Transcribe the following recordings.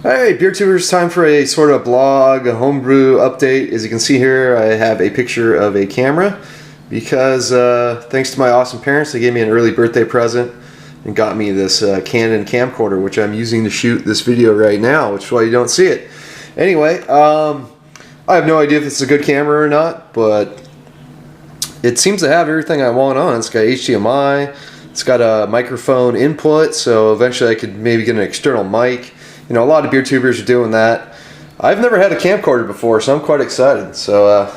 Hey, beer tubers, time for a sort of blog, a homebrew update. As you can see here, I have a picture of a camera because thanks to my awesome parents, they gave me an early birthday present and got me this Canon camcorder, which I'm using to shoot this video right now, which is why you don't see it. Anyway, I have no idea if it's a good camera or not, but it seems to have everything I want on. It's got HDMI, it's got a microphone input, so eventually I could maybe get an external mic. You know, a lot of beer tubers are doing that. I've never had a camcorder before, so I'm quite excited. So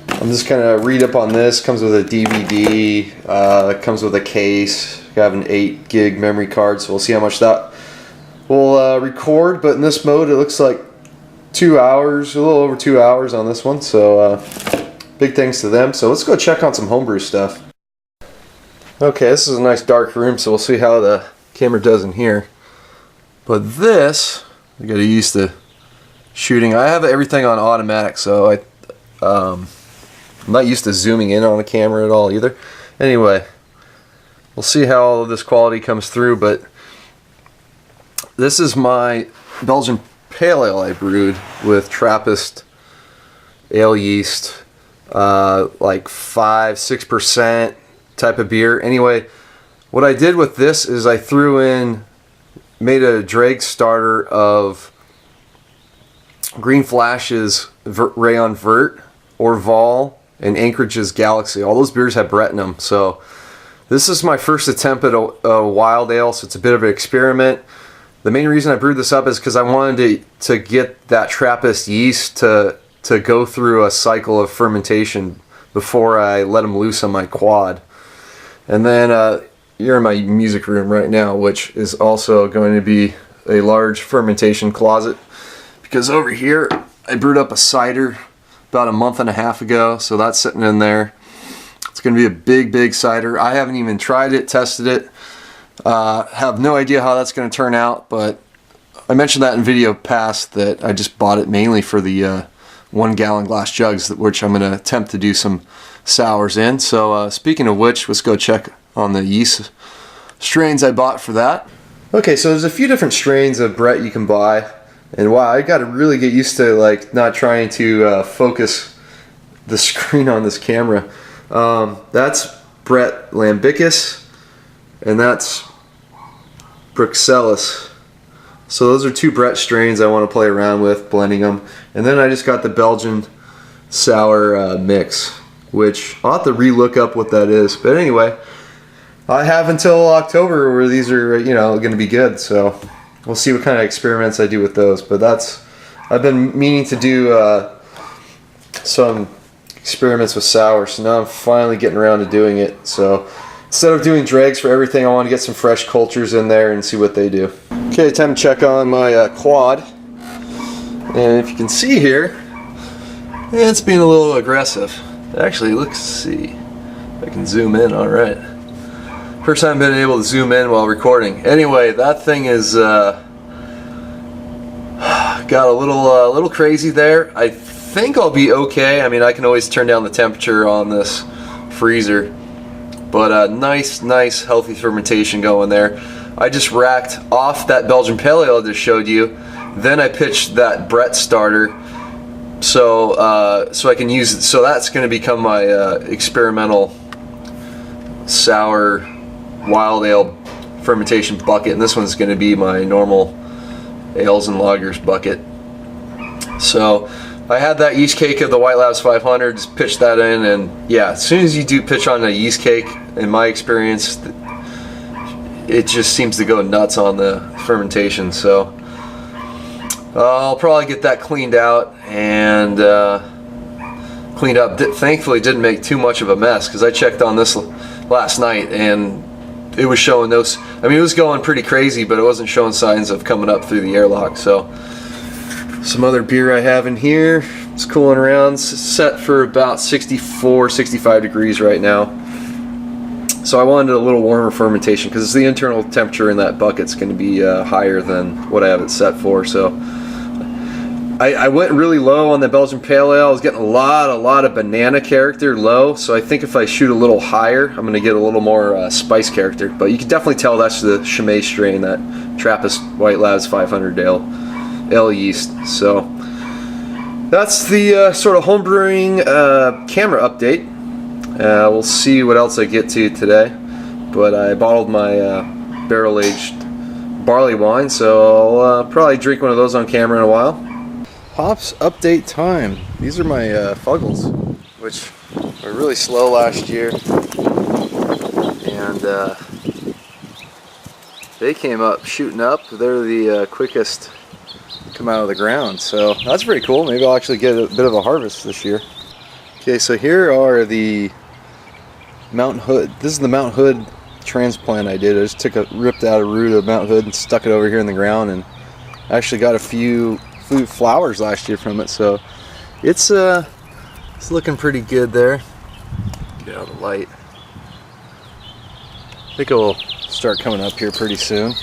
I'm just kind of read up on this. Comes with a DVD, comes with a case. I have an 8 gig memory card, so we'll see how much that will record. But in this mode, it looks like 2 hours, a little over 2 hours on this one. So big thanks to them. So let's go check on some homebrew stuff. Okay, this is a nice dark room, so we'll see how the camera does in here. But this, I got used to shooting. I have everything on automatic, so I'm not used to zooming in on a camera at all either. Anyway, we'll see how all of this quality comes through. But this is my Belgian Pale Ale I brewed with Trappist ale yeast, like 5-6% type of beer. Anyway, what I did with this is I made a drag starter of Green Flash's Rayon Vert, Orval, and Anchorage's Galaxy. All those beers have Brett in them. So this is my first attempt at a wild ale, so it's a bit of an experiment. The main reason I brewed this up is because I wanted to get that Trappist yeast to go through a cycle of fermentation before I let them loose on my quad. And then you're in my music room right now, which is also going to be a large fermentation closet, because over here I brewed up a cider about a month and a half ago, so that's sitting in there. It's going to be a big cider. I haven't even tried it, tested it, have no idea how that's going to turn out, but I mentioned that in video past that I just bought it mainly for the 1 gallon glass jugs, which I'm going to attempt to do some sours in. So speaking of which, let's go check on the yeast strains I bought for that. Okay, so there's a few different strains of Brett you can buy, and wow, I got to really get used to like not trying to focus the screen on this camera. That's Brett Lambicus, and that's Bruxelles. So those are 2 Brett strains I want to play around with, blending them. And then I just got the Belgian sour mix, which I'll have to re-look up what that is. But anyway, I have until October where these are, you know, going to be good. So we'll see what kind of experiments I do with those. But I've been meaning to do some experiments with sour, so now I'm finally getting around to doing it. So instead of doing dregs for everything, I want to get some fresh cultures in there and see what they do. Okay, time to check on my quad. And if you can see here, it's being a little aggressive. Actually, let's see if I can zoom in. All right. First time been able to zoom in while recording. Anyway, that thing is got a little crazy there. I think I'll be okay. I mean, I can always turn down the temperature on this freezer, but nice healthy fermentation going there. I just racked off that Belgian Pale Ale I just showed you. Then I pitched that Brett starter, so I can use it. So that's going to become my experimental sour wild ale fermentation bucket, and this one's going to be my normal ales and lagers bucket. So I had that yeast cake of the White Labs 500, just pitched that in, and yeah, as soon as you do pitch on a yeast cake, in my experience, it just seems to go nuts on the fermentation. So I'll probably get that cleaned out and cleaned up. Thankfully, it didn't make too much of a mess, because I checked on this last night and it was showing those. I mean, it was going pretty crazy, but it wasn't showing signs of coming up through the airlock. So some other beer I have in here, it's cooling around, set for about 64-65 degrees right now. So I wanted a little warmer fermentation, because the internal temperature in that bucket's going to be higher than what I have it set for. So I went really low on the Belgian Pale Ale. I was getting a lot of banana character low, so I think if I shoot a little higher, I'm going to get a little more spice character. But you can definitely tell that's the Chimay strain, that Trappist White Labs 500 ale yeast. So that's the sort of homebrewing camera update. We'll see what else I get to today. But I bottled my barrel-aged barley wine, so I'll probably drink one of those on camera in a while. Hops update time. These are my Fuggles, which were really slow last year, and they came up shooting up. They're the quickest to come out of the ground, so that's pretty cool. Maybe I'll actually get a bit of a harvest this year. Okay, so here are the Mountain Hood. This is the Mountain Hood transplant I did. I just ripped out a root of Mountain Hood and stuck it over here in the ground, and actually got a few flowers last year from it, so it's looking pretty good there. Get out of the light. I think it will start coming up here pretty soon.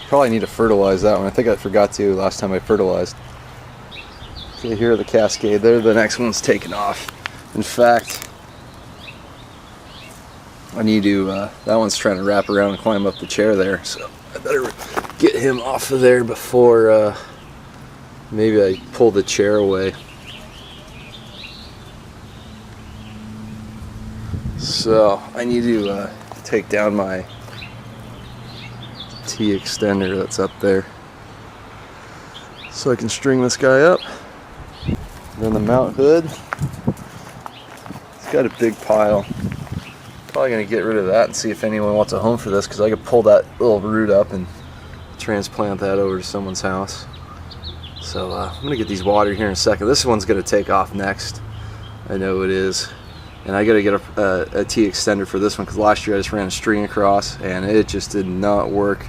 Probably need to fertilize that one. I think I forgot to last time I fertilized. Okay, here are the Cascade. There, the next one's taking off. In fact, I need to, that one's trying to wrap around and climb up the chair there, so I better get him off of there before maybe I pull the chair away. So I need to take down my T extender that's up there so I can string this guy up. And then the Mount Hood, it's got a big pile. Probably gonna get rid of that and see if anyone wants a home for this, because I could pull that little root up and transplant that over to someone's house. So I'm gonna get these watered here in a second. This one's gonna take off next. I know it is. And I gotta get a T extender for this one, because last year I just ran a string across and it just did not work.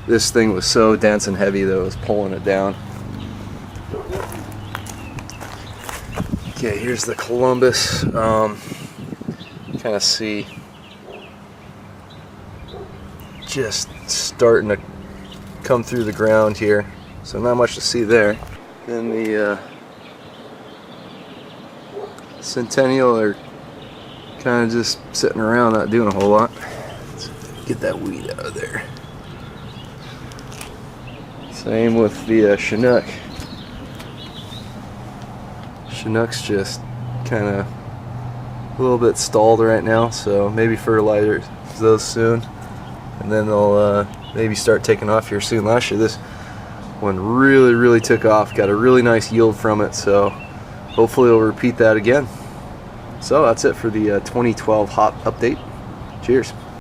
This thing was so dense and heavy that it was pulling it down. Okay, here's the Columbus. Kind of see just starting to come through the ground here, so not much to see there. Then the Centennial are kind of just sitting around, not doing a whole lot. Let's get that weed out of there. Same with the Chinook. Chinook's just kind of a little bit stalled right now, so maybe fertilize those soon, and then they'll maybe start taking off here soon. Last year this one really took off, got a really nice yield from it, so hopefully it'll repeat that again. So that's it for the 2012 hop update. Cheers.